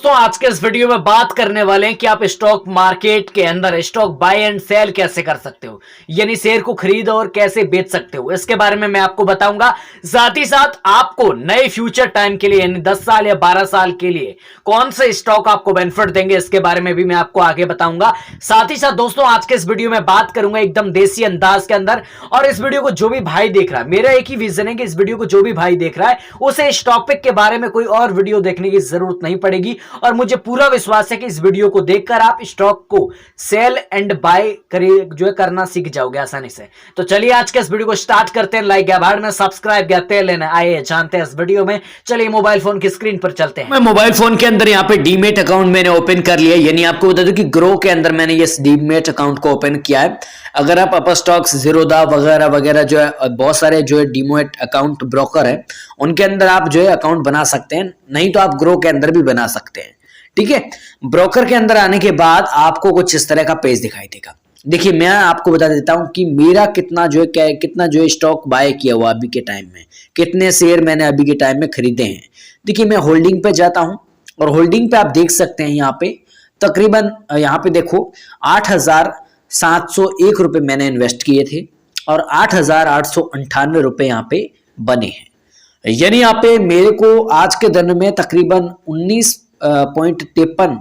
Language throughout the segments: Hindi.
दोस्तों आज के इस वीडियो में बात करने वाले हैं कि आप स्टॉक मार्केट के अंदर स्टॉक बाय एंड सेल कैसे कर सकते हो, यानी शेयर को खरीद और कैसे बेच सकते हो, इसके बारे में मैं आपको बताऊंगा। साथ ही साथ आपको नए फ्यूचर टाइम के लिए यानी 10 साल या 12 साल के लिए कौन से स्टॉक आपको बेनिफिट देंगे, इसके बारे में भी मैं आपको आगे बताऊंगा। साथ ही साथ दोस्तों आज के इस वीडियो में बात करूंगा एकदम देसी अंदाज के अंदर। और इस वीडियो को जो भी भाई देख रहा है, मेरा एक ही विजन है कि इस वीडियो को जो भी भाई देख रहा है उसे इस टॉपिक के बारे में कोई और वीडियो देखने की जरूरत नहीं पड़ेगी। और मुझे पूरा विश्वास है कि इस वीडियो को देखकर आप स्टॉक को सेल एंड बाय करना सीख जाओगे आसानी से। तो चलिए आज के इस वीडियो को स्टार्ट करते हैं। लाइक भाड़ में सब्सक्राइब क्या तेल लेना आइए जानते हैं इस वीडियो में। चलिए मोबाइल फोन की स्क्रीन पर चलते हैं। मैं मोबाइल फोन के अंदर यहाँ पे डीमेट अकाउंट मैंने ओपन कर लिया, यानी आपको बता दूं कि ग्रो के अंदर मैंने ये डीमेट अकाउंट को ओपन किया है। अगर आप अपर स्टॉक्स, जीरोधा वगैरह वगैरह जो है बहुत सारे जो है डीमेट अकाउंट ब्रोकर है उनके अंदर आप जो है अकाउंट बना सकते हैं, नहीं तो आप ग्रो के अंदर भी बना सकते हैं। ठीक है, ब्रोकर के अंदर आने के बाद आपको कुछ इस तरह का पेज दिखाई देगा। देखिए मैं आपको बता देता हूं कि मेरा कितना जो है स्टॉक बाय किया हुआ अभी के टाइम में, कितने शेयर मैंने अभी के टाइम में खरीदे हैं। देखिए मैं होल्डिंग पे जाता हूं और होल्डिंग पे आप देख सकते हैं यहाँ पे तकरीबन यहाँ पे देखो 8,701 रुपए मैंने इन्वेस्ट किए थे और 8,898 रुपए यहाँ पे बने हैं। यानी यहाँ पे मेरे को आज के दिन में तकरीबन 19.53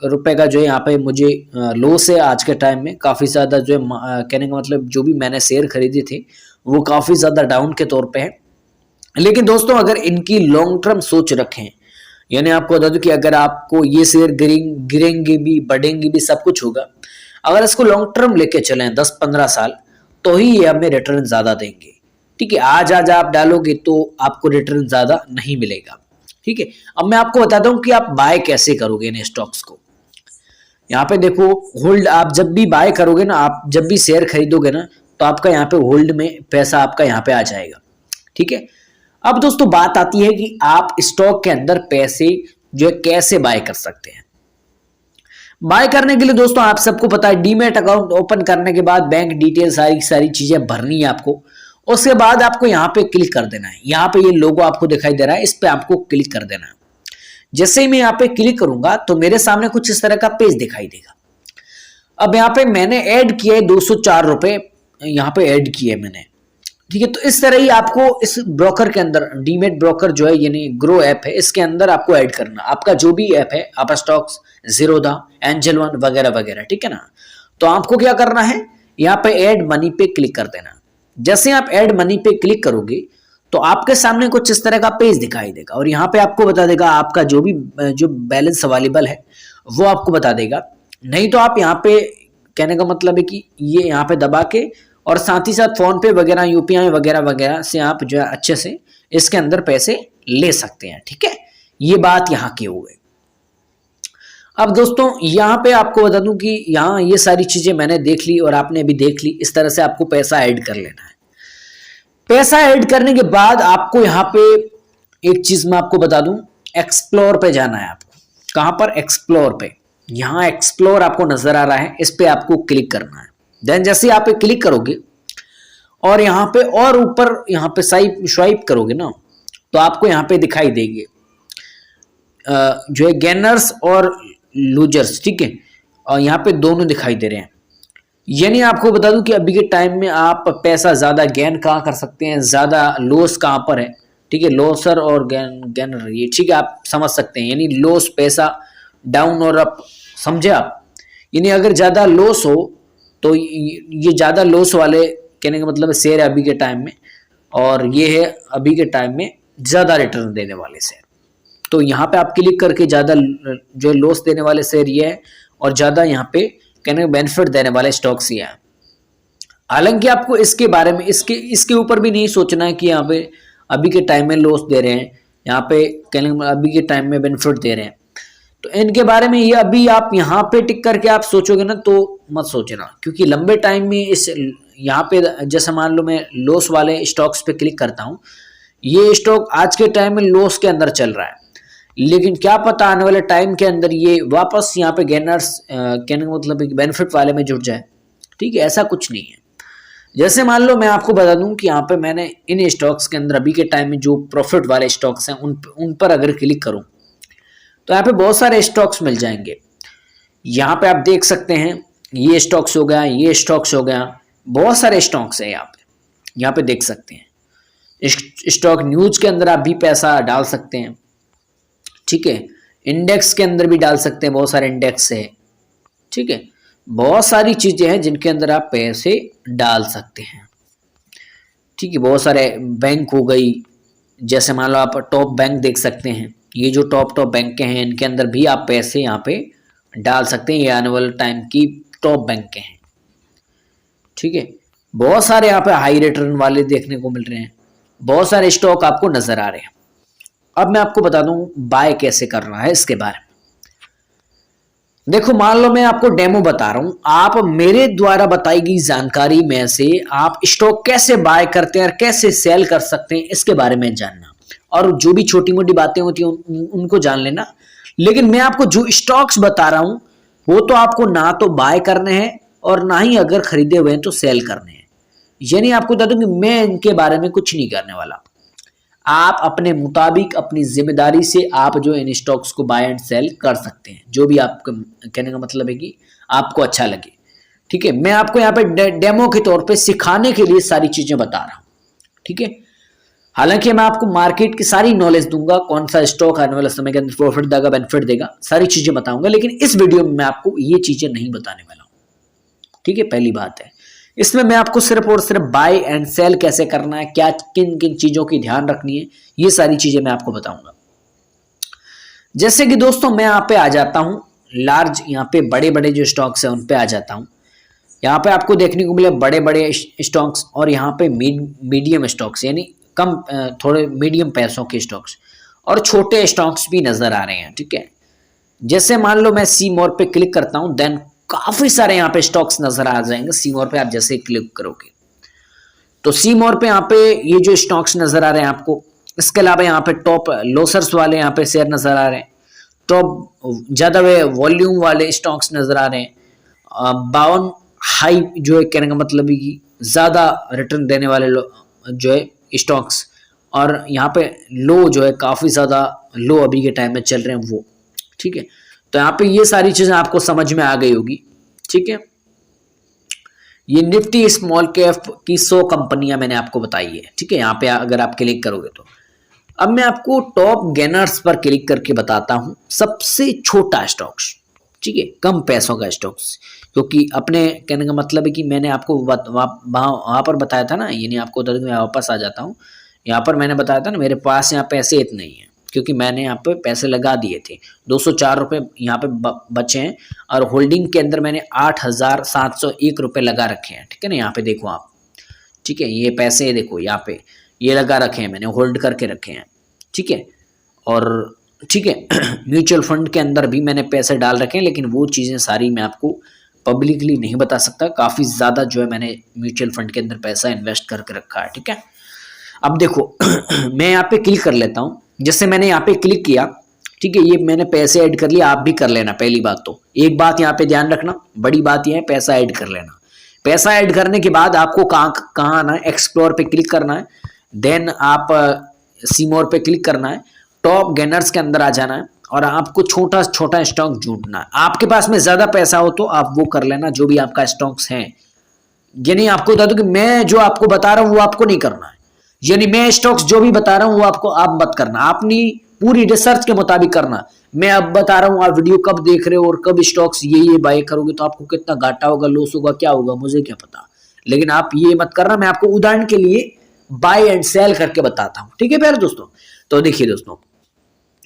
रुपए का जो है यहाँ पे मुझे लॉस है। आज के टाइम में काफी ज्यादा जो है कहने का मतलब जो भी मैंने शेयर खरीदे थे वो काफी ज्यादा डाउन के तौर पे है। लेकिन दोस्तों अगर इनकी लॉन्ग टर्म सोच रखें, यानी आपको बता दूं कि अगर आपको ये शेयर गिरेंगे भी बढ़ेंगे भी सब कुछ होगा, अगर इसको लॉन्ग टर्म लेके चलें 10-15 साल तो ही ये हमें रिटर्न ज्यादा देंगे। ठीक है, आज आप डालोगे तो आपको रिटर्न ज्यादा नहीं मिलेगा। ठीक है, अब मैं आपको बताता हूं कि आप बाय कैसे करोगे इन स्टॉक्स को। यहाँ पे देखो होल्ड, आप जब भी बाय करोगे ना, आप जब भी शेयर खरीदोगे ना तो आपका यहाँ पे होल्ड में पैसा आपका यहाँ पे आ जाएगा। ठीक है, अब दोस्तों बात आती है कि आप स्टॉक के अंदर पैसे जो है कैसे बाय कर सकते हैं। बाय करने के लिए दोस्तों आप सबको पता है डीमेट अकाउंट ओपन करने के बाद बैंक डिटेल सारी चीजें भरनी है आपको। उसके बाद आपको यहाँ पे क्लिक कर देना है। यहाँ पे ये लोगो आपको दिखाई दे रहा है, इस पे आपको क्लिक कर देना है। जैसे ही मैं यहाँ पे क्लिक करूंगा तो मेरे सामने कुछ इस तरह का पेज दिखाई देगा। अब यहाँ पे मैंने ऐड किया है 204 रुपए, यहाँ पे ऐड किए मैंने। ठीक है, तो इस तरह ही आपको इस ब्रोकर के अंदर, डीमेट ब्रोकर जो है यानी ग्रो ऐप है, इसके अंदर आपको ऐड करना आपका जो भी ऐप है, अपर स्टॉक्स, जीरोधा, एंजल वन वगैरह वगैरह। ठीक है ना, तो आपको क्या करना है, यहाँ पे ऐड मनी पे क्लिक कर देना। जैसे आप ऐड मनी पे क्लिक करोगे तो आपके सामने कुछ इस तरह का पेज दिखाई देगा और यहाँ पे आपको बता देगा आपका जो बैलेंस अवेलेबल है वो आपको बता देगा। नहीं तो आप यहाँ पे, कहने का मतलब है कि ये यहाँ पे दबा के और साथ ही साथ फोन पे वगैरह, यूपीआई वगैरह वगैरह से आप जो है अच्छे से इसके अंदर पैसे ले सकते हैं। ठीक है, ये बात यहाँ की हो गई। अब दोस्तों यहाँ पे आपको बता दूं कि यहाँ ये सारी चीजें मैंने देख ली और आपने भी देख ली। इस तरह से आपको पैसा ऐड कर लेना है। पैसा ऐड करने के बाद आपको यहाँ पे एक चीज मैं आपको बता दूं, एक्सप्लोर पे जाना है आपको। कहां पर? एक्सप्लोर पे। यहाँ एक्सप्लोर आपको नजर आ रहा है, इस पे आपको क्लिक करना है। देन जैसे आप पे क्लिक करोगे और यहाँ पे और ऊपर यहाँ पे स्वाइप करोगे ना तो आपको यहाँ पे दिखाई देंगे जो है गेनर्स और लूजर्स। ठीक है, और यहाँ पे दोनों दिखाई दे रहे हैं। यानी आपको बता दूं कि अभी के टाइम में आप पैसा ज्यादा गेन कहाँ कर सकते हैं, ज्यादा लॉस कहाँ पर है। ठीक है, लॉसर और गेनर, ये ठीक है आप समझ सकते हैं। यानी लॉस पैसा डाउन और अप, समझे आप। यानी अगर ज्यादा लॉस हो तो ये ज्यादा लॉस वाले, कहने का मतलब शेयर है अभी के टाइम में, और ये है अभी के टाइम में ज्यादा रिटर्न देने वाले शेयर। तो यहाँ पे आप क्लिक करके ज्यादा जो लॉस देने वाले शेयर ये है और ज्यादा यहाँ पे कहने बेनिफिट देने वाले स्टॉक्स ये हैं। हालांकि आपको इसके बारे में इसके ऊपर भी नहीं सोचना है कि यहाँ पे अभी के टाइम में लॉस दे रहे हैं, यहाँ पे कहने अभी के टाइम में बेनिफिट दे रहे हैं, तो इनके बारे में ये अभी आप यहाँ पे टिक करके आप सोचोगे ना तो मत सोचना, क्योंकि लंबे टाइम में इस यहाँ पे जैसे मान लो मैं लॉस वाले स्टॉक्स पे क्लिक करता हूँ, ये स्टॉक आज के टाइम में लॉस के अंदर चल रहा है, लेकिन क्या पता आने वाले टाइम के अंदर ये वापस यहाँ पे गेनर्स, कहने का मतलब बेनिफिट वाले में जुड़ जाए। ठीक है, ऐसा कुछ नहीं है। जैसे मान लो मैं आपको बता दूं कि यहाँ पे मैंने इन स्टॉक्स के अंदर अभी के टाइम में जो प्रॉफिट वाले स्टॉक्स हैं उन पर अगर क्लिक करूं तो यहाँ पे बहुत सारे स्टॉक्स मिल जाएंगे। यहाँ पे आप देख सकते हैं, ये स्टॉक्स हो गया, ये स्टॉक्स हो गया, बहुत सारे स्टॉक्स हैं यहाँ पे देख सकते हैं। स्टॉक न्यूज के अंदर आप भी पैसा डाल सकते हैं, ठीक है। इंडेक्स के अंदर भी डाल सकते हैं, बहुत सारे इंडेक्स है, ठीक है। बहुत सारी चीजें हैं जिनके अंदर आप पैसे डाल सकते हैं, ठीक है। बहुत सारे बैंक हो गई, जैसे मान लो आप टॉप बैंक देख सकते हैं, ये जो टॉप बैंक हैं इनके अंदर भी आप पैसे यहाँ पे डाल सकते हैं। ये आने वाले टाइम की टॉप बैंक के हैं, ठीक है। बहुत सारे यहाँ पे हाई रिटर्न वाले देखने को मिल रहे हैं, बहुत सारे स्टॉक आपको नजर आ रहे हैं। अब मैं आपको बता दूं बाय कैसे करना है इसके बारे में। देखो मान लो मैं आपको डेमो बता रहा हूं, आप मेरे द्वारा बताई गई जानकारी में से आप स्टॉक कैसे बाय करते हैं और कैसे सेल कर सकते हैं इसके बारे में जानना, और जो भी छोटी मोटी बातें होती हैं उनको जान लेना। लेकिन मैं आपको जो स्टॉक्स बता रहा हूं वो तो आपको ना तो बाय करने हैं और ना ही अगर खरीदे हुए हैं तो सेल करने हैं। यानी आपको बता दूं कि मैं इनके बारे में कुछ नहीं करने वाला। आप अपने मुताबिक अपनी जिम्मेदारी से आप जो इन स्टॉक्स को बाय एंड सेल कर सकते हैं, जो भी आपका कहने का मतलब है कि आपको अच्छा लगे, ठीक है। मैं आपको यहाँ पे डेमो के तौर पे सिखाने के लिए सारी चीजें बता रहा हूँ, ठीक है। हालांकि मैं आपको मार्केट की सारी नॉलेज दूंगा, कौन सा स्टॉक आने वाले समय के अंदर प्रॉफिट देगा, बेनिफिट देगा, सारी चीजें बताऊंगा, लेकिन इस वीडियो में मैं आपको ये चीजें नहीं बताने वाला हूँ, ठीक है। पहली बात है, इसमें मैं आपको सिर्फ और सिर्फ बाय एंड सेल कैसे करना है, क्या किन किन चीजों की ध्यान रखनी है, ये सारी चीजें मैं आपको बताऊंगा। जैसे कि दोस्तों मैं यहाँ पे आ जाता हूं, लार्ज यहाँ पे बड़े बड़े जो स्टॉक्स हैं उन पे आ जाता हूं। यहाँ पे आपको देखने को मिले बड़े बड़े स्टॉक्स और यहाँ पे मीडियम स्टॉक्स, यानी कम थोड़े मीडियम पैसों के स्टॉक्स, और छोटे स्टॉक्स भी नजर आ रहे हैं, ठीक है। जैसे मान लो मैं सी मोर पे क्लिक करता हूं, देन काफी सारे यहाँ पे स्टॉक्स नजर आ जाएंगे। सी मोर पे आप जैसे क्लिक करोगे तो सी मोर पे यहाँ पे ये जो स्टॉक्स नजर आ रहे हैं आपको, इसके अलावा यहाँ पे टॉप लोसर्स वाले यहाँ पे शेयर नजर आ रहे हैं, टॉप ज्यादा वॉल्यूम वाले स्टॉक्स नजर आ रहे हैं, 52 हाई जो है कहने का मतलब है कि ज्यादा रिटर्न देने वाले जो है स्टॉक्स, और यहाँ पे लो जो है काफी ज्यादा लो अभी के टाइम में चल रहे हैं वो, ठीक है। तो यहाँ पे ये सारी चीजें आपको समझ में आ गई होगी, ठीक है। ये निफ्टी स्मॉल कैप की 100 कंपनियां मैंने आपको बताई है, ठीक है। यहाँ पे अगर आप क्लिक करोगे तो अब मैं आपको टॉप गेनर्स पर क्लिक करके बताता हूं सबसे छोटा स्टॉक्स, ठीक है, कम पैसों का स्टॉक्स, क्योंकि अपने कहने का मतलब है कि मैंने आपको वहां पर बताया था ना, यानी आपको मैं वापस आ जाता हूँ। यहाँ पर मैंने बताया था ना मेरे पास यहाँ पैसे इतने ही है, क्योंकि मैंने यहाँ पे पैसे लगा दिए थे, 204 रुपये यहाँ पे बचे हैं, और होल्डिंग के अंदर मैंने 8,701 रुपये लगा रखे हैं, ठीक है ना। यहाँ पे देखो आप, ठीक है, ये पैसे देखो यहाँ पे ये लगा रखे हैं, मैंने होल्ड करके रखे हैं, ठीक है। और ठीक है म्यूचुअल फंड के अंदर भी मैंने पैसे डाल रखे हैं, लेकिन वो चीज़ें सारी मैं आपको पब्लिकली नहीं बता सकता। काफ़ी ज़्यादा जो है मैंने म्यूचुअल फंड के अंदर पैसा इन्वेस्ट करके रखा है, ठीक है। अब देखो मैं यहाँ पे क्लिक कर लेता हूँ, जैसे मैंने यहाँ पे क्लिक किया, ठीक है, ये मैंने पैसे ऐड कर लिया, आप भी कर लेना। पहली बात तो एक बात यहाँ पे ध्यान रखना, बड़ी बात यह है पैसा ऐड कर लेना। पैसा ऐड करने के बाद आपको कहाँ आना है, एक्सप्लोर पे क्लिक करना है, देन आप सी मोर पे क्लिक करना है, टॉप गेनर्स के अंदर आ जाना है, और आपको छोटा छोटा स्टॉक ढूंढना है। आपके पास में ज्यादा पैसा हो तो आप वो कर लेना, जो भी आपका स्टॉक्स है। यानी आपको बता दूं कि मैं जो आपको बता रहा हूँ वो आपको नहीं करना है, यानी मैं स्टॉक्स जो भी बता रहा हूँ वो आपको आप मत करना, अपनी पूरी रिसर्च के मुताबिक करना। मैं अब बता रहा हूँ, आप वीडियो कब देख रहे हो और कब स्टॉक्स ये बाय करोगे तो आपको कितना घाटा होगा, लॉस होगा, क्या होगा, मुझे क्या पता। लेकिन आप ये मत करना, मैं आपको उदाहरण के लिए बाय एंड सेल करके बताता हूँ, ठीक है प्यारे दोस्तों। तो देखिए दोस्तों,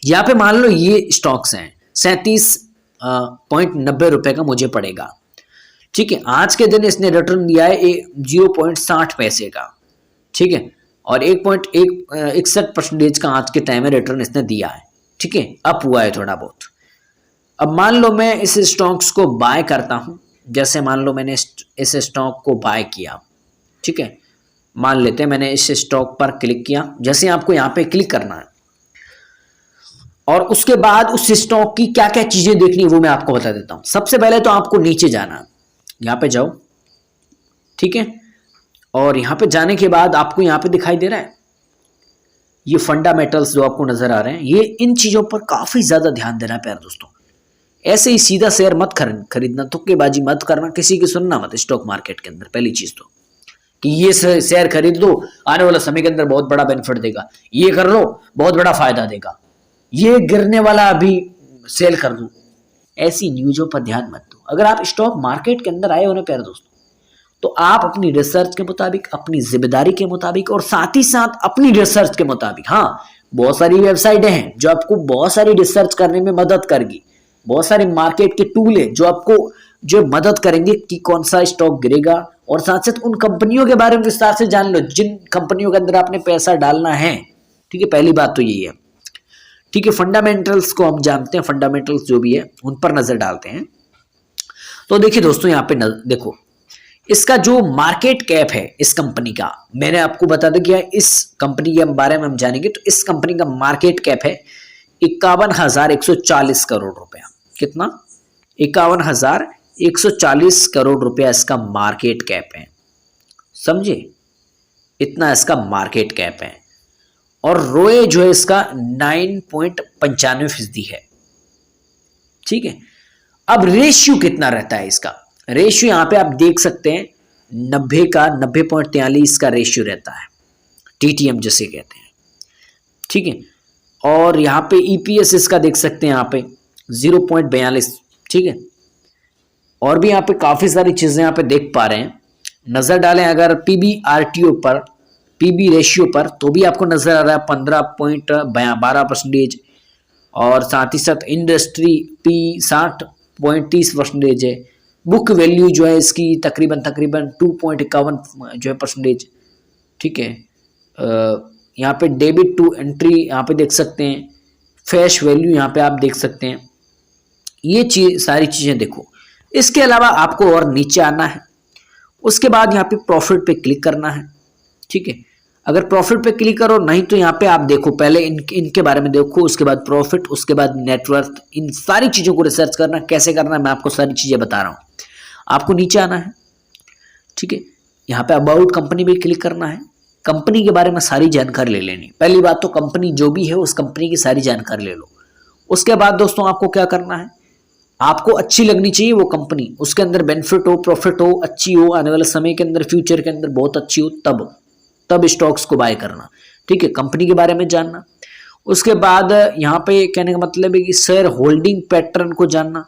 यहाँ पे मान लो ये स्टॉक्स हैं, 37.90 रुपए का मुझे पड़ेगा, ठीक है। आज के दिन इसने रिटर्न दिया है 0.60 पैसे का, ठीक है, और 1.61% का आज के टाइम में रिटर्न इसने दिया है, ठीक है, अप हुआ है थोड़ा बहुत। अब मान लो मैं इस स्टॉक्स को बाय करता हूं, जैसे मान लो मैंने इस स्टॉक को बाय किया, ठीक है, मान लेते हैं मैंने इस स्टॉक पर क्लिक किया। जैसे आपको यहाँ पे क्लिक करना है और उसके बाद उस स्टॉक की क्या क्या चीजें देखनी है वो मैं आपको बता देता हूं। सबसे पहले तो आपको नीचे जाना है, यहाँ पे जाओ, ठीक है, और यहाँ पे जाने के बाद आपको यहाँ पे दिखाई दे रहा है ये फंडामेंटल्स जो आपको नजर आ रहे हैं, ये इन चीजों पर काफी ज्यादा ध्यान देना है प्यारे दोस्तों। ऐसे ही सीधा शेयर मत खरीदना, तुक्केबाजी मत करना, किसी की सुनना मत स्टॉक मार्केट के अंदर। पहली चीज तो कि ये शेयर खरीद दो, आने वाला समय के अंदर बहुत बड़ा बेनिफिट देगा, ये कर लो बहुत बड़ा फायदा देगा, ये गिरने वाला अभी सेल कर दो, ऐसी न्यूजों पर ध्यान मत दो। अगर आप स्टॉक मार्केट के अंदर आए हो ना प्यारे दोस्तों, तो आप अपनी रिसर्च के मुताबिक, अपनी जिम्मेदारी के मुताबिक और साथ ही साथ अपनी रिसर्च के मुताबिक, हाँ बहुत सारी वेबसाइटें हैं जो आपको बहुत सारी रिसर्च करने में मदद करेगी, बहुत सारे मार्केट के टूल है जो आपको जो मदद करेंगे कि कौन सा स्टॉक गिरेगा, और साथ साथ उन कंपनियों के बारे में विस्तार से जान लो जिन कंपनियों के अंदर आपने पैसा डालना है। ठीक है, पहली बात तो यही है। ठीक है, फंडामेंटल्स को हम जानते हैं, फंडामेंटल्स जो भी है उन पर नजर डालते हैं। तो देखिए दोस्तों, यहाँ पे देखो इसका जो मार्केट कैप है इस कंपनी का, मैंने आपको बता दिया, इस कंपनी के बारे में हम जानेंगे तो इस कंपनी का मार्केट कैप है 51,140 करोड़ रुपया। कितना? 51,140 करोड़ रुपया इसका मार्केट कैप है, समझे? इतना इसका मार्केट कैप है। और रोए जो है इसका 9.95% है। ठीक है, अब रेशियो कितना रहता है इसका? रेशियो यहां पे आप देख सकते हैं 90 का 90.43 का रेशियो रहता है, टीटीएम जिसे कहते हैं। ठीक है, और यहाँ पे ईपीएस इसका देख सकते हैं यहाँ पे 0.42। ठीक है, और भी यहाँ पे काफी सारी चीजें यहाँ पे देख पा रहे हैं। नजर डालें अगर पीबीआरटीओ पर, पीबी रेशियो पर, तो भी आपको नजर आ रहा है 15.12%, और साथ ही साथ इंडस्ट्री पी 60.30% है। बुक वैल्यू जो है इसकी तकरीबन 2.51 जो है परसेंटेज। ठीक है, यहाँ पे डेबिट टू एंट्री यहाँ पे देख सकते हैं, फैश वैल्यू यहाँ पे आप देख सकते हैं। ये सारी चीजें देखो। इसके अलावा आपको और नीचे आना है, उसके बाद यहाँ पे प्रॉफिट पे क्लिक करना है। ठीक है, अगर प्रॉफिट पे क्लिक करो, नहीं तो यहाँ पे आप देखो पहले इनके बारे में देखो, उसके बाद प्रॉफिट, उसके बाद नेटवर्थ, इन सारी चीजों को रिसर्च करना। कैसे करना है मैं आपको सारी चीजें बता रहा हूँ। आपको नीचे आना है, ठीक है, यहाँ पे अबाउट कंपनी पे क्लिक करना है, कंपनी के बारे में सारी जानकारी ले लेनी। पहली बात तो कंपनी जो भी है उस कंपनी की सारी जानकारी ले लो। उसके बाद दोस्तों आपको क्या करना है, आपको अच्छी लगनी चाहिए वो कंपनी, उसके अंदर बेनिफिट हो, प्रॉफिट हो, अच्छी हो, आने वाले समय के अंदर फ्यूचर के अंदर बहुत अच्छी हो, तब स्टॉक्स को बाय करना। ठीक है, कंपनी के बारे में जानना। उसके बाद यहाँ पे कहने का मतलब है कि शेयर होल्डिंग पैटर्न को जानना,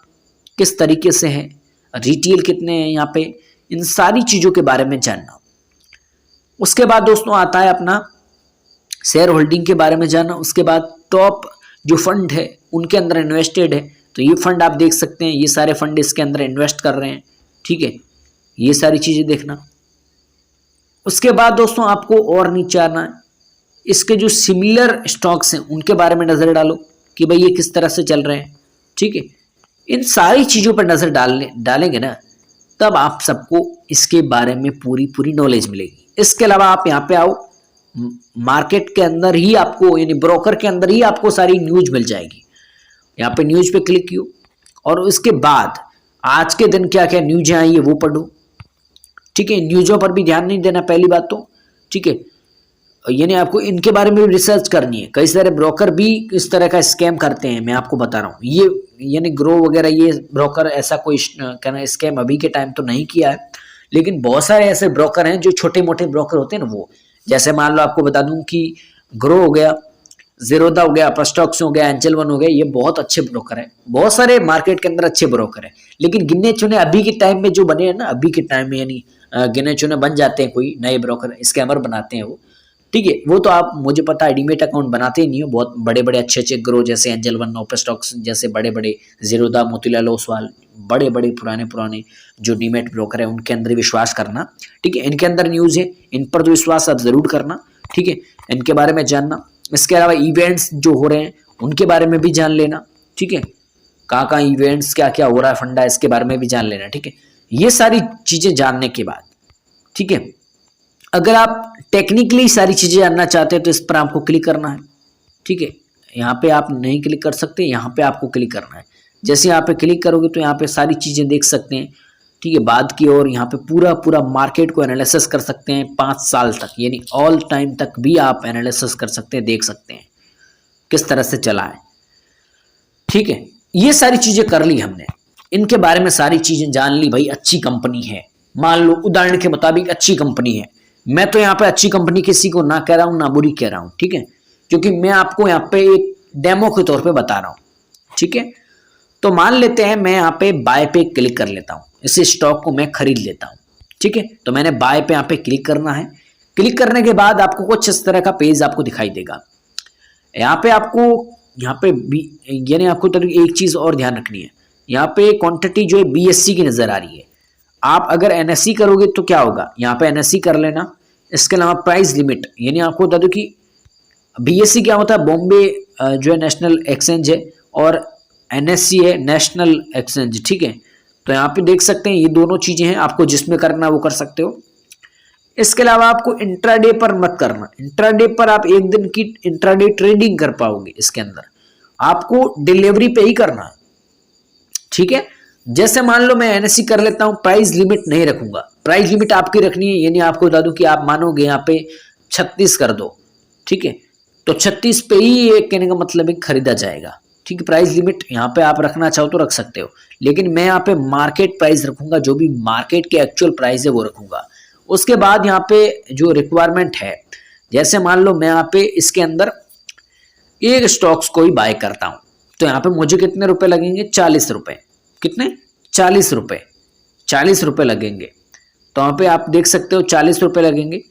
किस तरीके से है, रिटेल कितने हैं यहाँ पे, इन सारी चीजों के बारे में जानना। उसके बाद दोस्तों आता है अपना शेयर होल्डिंग के बारे में जानना। उसके बाद टॉप जो फंड है उनके अंदर इन्वेस्टेड है, तो ये फंड आप देख सकते हैं, ये सारे फंड इसके अंदर इन्वेस्ट कर रहे हैं। ठीक है, ये सारी चीजें देखना। उसके बाद दोस्तों आपको और नीचे आना है, इसके जो सिमिलर स्टॉक्स हैं उनके बारे में नजर डालो कि भाई ये किस तरह से चल रहे हैं। ठीक है, इन सारी चीजों पर नजर डालेंगे ना, तब आप सबको इसके बारे में पूरी नॉलेज मिलेगी। इसके अलावा आप यहाँ पे आओ, मार्केट के अंदर ही आपको, यानी ब्रोकर के अंदर ही आपको सारी न्यूज मिल जाएगी। यहाँ पे न्यूज पे क्लिक कियो, और उसके बाद आज के दिन क्या क्या न्यूज आई है वो पढ़ो। ठीक है, न्यूजों पर भी ध्यान नहीं देना पहली बात तो। ठीक है, यानी आपको इनके बारे में भी रिसर्च करनी है। कई सारे ब्रोकर भी इस तरह का स्कैम करते हैं, मैं आपको बता रहा हूँ। ये यानी ग्रो वगैरह, ये ब्रोकर ऐसा कोई कहना स्कैम अभी के टाइम तो नहीं किया है, लेकिन बहुत सारे ऐसे ब्रोकर हैं जो छोटे मोटे ब्रोकर होते हैं ना, वो जैसे मान लो आपको बता दूं कि ग्रो हो गया, जीरोधा हो गया, अपस्टॉक्स हो गया, एंजल वन हो गया, ये बहुत अच्छे ब्रोकर हैं। बहुत सारे मार्केट के अंदर अच्छे ब्रोकर हैं, लेकिन गिने चुने अभी के टाइम में जो बने हैं ना, अभी के टाइम में यानी गिने चुने बन जाते हैं, कोई नए ब्रोकर स्कैमर बनाते हैं वो। ठीक है, वो तो आप मुझे पता है डीमेट अकाउंट बनाते ही नहीं हो। बहुत बड़े बड़े अच्छे ग्रो जैसे एंजल वन, अपस्टॉक्स जैसे बड़े बड़े, जीरोधा, मोतीलाल ओसवाल, बड़े बड़े पुराने जो डीमेट ब्रोकर है उनके अंदर विश्वास करना। ठीक है, इनके अंदर न्यूज है, इन पर तो विश्वास आप जरूर करना। ठीक है, इनके बारे में जानना। इसके अलावा इवेंट्स जो हो रहे हैं उनके बारे में भी जान लेना। ठीक है, कहाँ इवेंट्स क्या क्या हो रहा है, फंडा, इसके बारे में भी जान लेना। ठीक है, ये सारी चीजें जानने के बाद, ठीक है, अगर आप टेक्निकली सारी चीजें जानना चाहते हैं तो इस पर आपको क्लिक करना है। ठीक है, यहाँ पे आप नहीं क्लिक कर सकते, यहाँ पे आपको क्लिक करना है। जैसे यहाँ पे क्लिक करोगे तो यहाँ पे सारी चीजें देख सकते हैं। ठीक है, बाद की और यहाँ पे पूरा पूरा मार्केट को एनालिसिस कर सकते हैं 5 साल तक, यानी ऑल टाइम तक भी आप एनालिसिस कर सकते हैं, देख सकते हैं किस तरह से चला है। ठीक है, ये सारी चीजें कर ली हमने, इनके बारे में सारी चीजें जान ली। भाई अच्छी कंपनी है, मान लो उदाहरण के मुताबिक अच्छी कंपनी है, मैं तो यहाँ पे अच्छी कंपनी किसी को ना कह रहा हूँ ना बुरी कह रहा हूँ, ठीक है, क्योंकि मैं आपको यहाँ पे एक डेमो के तौर पे बता रहा हूँ। ठीक है, तो मान लेते हैं मैं यहाँ पे बाय पे क्लिक कर लेता हूँ, इस स्टॉक को मैं खरीद लेता हूँ। ठीक है, तो मैंने बाय पे यहाँ पे क्लिक करना है। क्लिक करने के बाद आपको कुछ इस तरह का पेज आपको दिखाई देगा। यहाँ पे आपको यहाँ पे यानी आपको तो एक चीज और ध्यान रखनी है, यहाँ पे क्वांटिटी जो है BSE की नजर आ रही है। आप अगर NSE करोगे तो क्या होगा, यहाँ पे NSE कर लेना। इसके अलावा प्राइस लिमिट, यानी आपको बता दूं कि BSE क्या होता है, बॉम्बे जो है नेशनल एक्सचेंज है, और NSE है नेशनल एक्सचेंज। ठीक है, तो यहाँ पे देख सकते हैं ये दोनों चीजें हैं, आपको जिसमें करना वो कर सकते हो। इसके अलावा आपको इंट्राडे पर मत करना, इंट्राडे पर आप एक दिन की इंट्राडे ट्रेडिंग कर पाओगे, इसके अंदर आपको डिलीवरी पे ही करना है। ठीक है, जैसे मान लो मैं NSE कर लेता हूं, प्राइस लिमिट नहीं रखूंगा, प्राइस लिमिट आपकी रखनी है, यानी आपको बता दूं कि आप मानोगे यहाँ पे 36 कर दो। ठीक है, तो 36 पे ही ये कहने का मतलब है खरीदा जाएगा। ठीक है, प्राइस लिमिट यहाँ पे आप रखना चाहो तो रख सकते हो, लेकिन मैं यहाँ पे मार्केट प्राइस रखूंगा, जो भी मार्केट के एक्चुअल प्राइस है वो रखूंगा। उसके बाद यहाँ पे जो रिक्वायरमेंट है, जैसे मान लो मैं यहाँ पे इसके अंदर एक स्टॉक्स को ही बाय करता हूं, तो यहाँ पे मुझे कितने रुपए लगेंगे, 40 रुपए। कितने, 40 रुपए, 40 रुपए लगेंगे। तो यहाँ पे आप देख सकते हो 40 रुपए लगेंगे,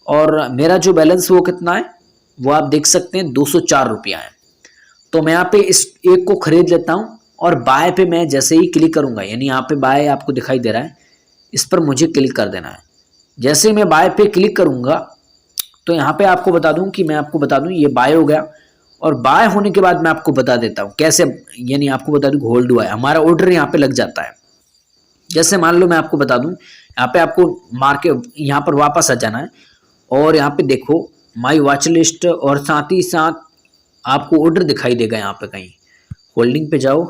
और मेरा जो बैलेंस वो कितना है वो आप देख सकते हैं 204 रुपया है। तो मैं यहाँ पे इस एक को खरीद लेता हूँ, और बाय पे मैं जैसे ही क्लिक करूंगा, यानी यहाँ पे बाय आपको दिखाई दे रहा है, इस पर मुझे क्लिक कर देना है। जैसे मैं बाय पे क्लिक करूंगा तो यहाँ पे आपको बता दूं कि मैं आपको बता दूं ये बाय हो गया, और बाय होने के बाद मैं आपको बता देता हूँ कैसे, यानी आपको बता दूं होल्ड हुआ है, हमारा ऑर्डर यहाँ पे लग जाता है। जैसे मान लो मैं आपको बता दूं, यहाँ पे आपको मार्केट यहाँ पर वापस आ जाना है, और यहाँ पे देखो माई वॉच लिस्ट, और साथ ही साथ आपको ऑर्डर दिखाई देगा यहाँ पे कहीं, होल्डिंग पे जाओ,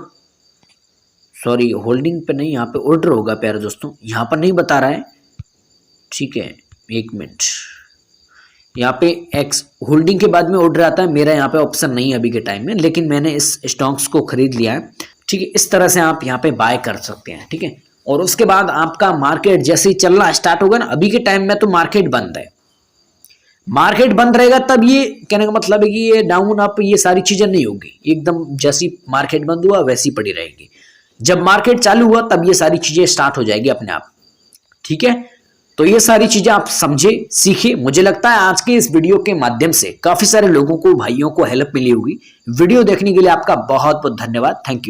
सॉरी होल्डिंग पे नहीं, यहाँ पे ऑर्डर होगा प्यारे दोस्तों, यहाँ पर नहीं बता रहा है। ठीक है, एक मिनट, यहाँ पे एक्स होल्डिंग के बाद में ऑर्डर आता है, मेरा यहाँ पे ऑप्शन नहीं है अभी के टाइम में, लेकिन मैंने इस स्टॉक्स को खरीद लिया है। ठीक है, इस तरह से आप यहाँ पे बाय कर सकते हैं। ठीक है, और उसके बाद आपका मार्केट जैसे ही चलना स्टार्ट होगा ना, अभी के टाइम में तो मार्केट बंद है, मार्केट बंद रहेगा तब ये कहने का मतलब है कि ये डाउन अप ये सारी चीजें नहीं होगी, एकदम जैसी मार्केट बंद हुआ वैसी पड़ी रहेगी। जब मार्केट चालू हुआ तब ये सारी चीजें स्टार्ट हो जाएगी अपने आप। ठीक है, तो ये सारी चीजें आप समझे, सीखे। मुझे लगता है आज के इस वीडियो के माध्यम से काफी सारे लोगों को, भाइयों को हेल्प मिली होगी। वीडियो देखने के लिए आपका बहुत बहुत धन्यवाद, थैंक यू।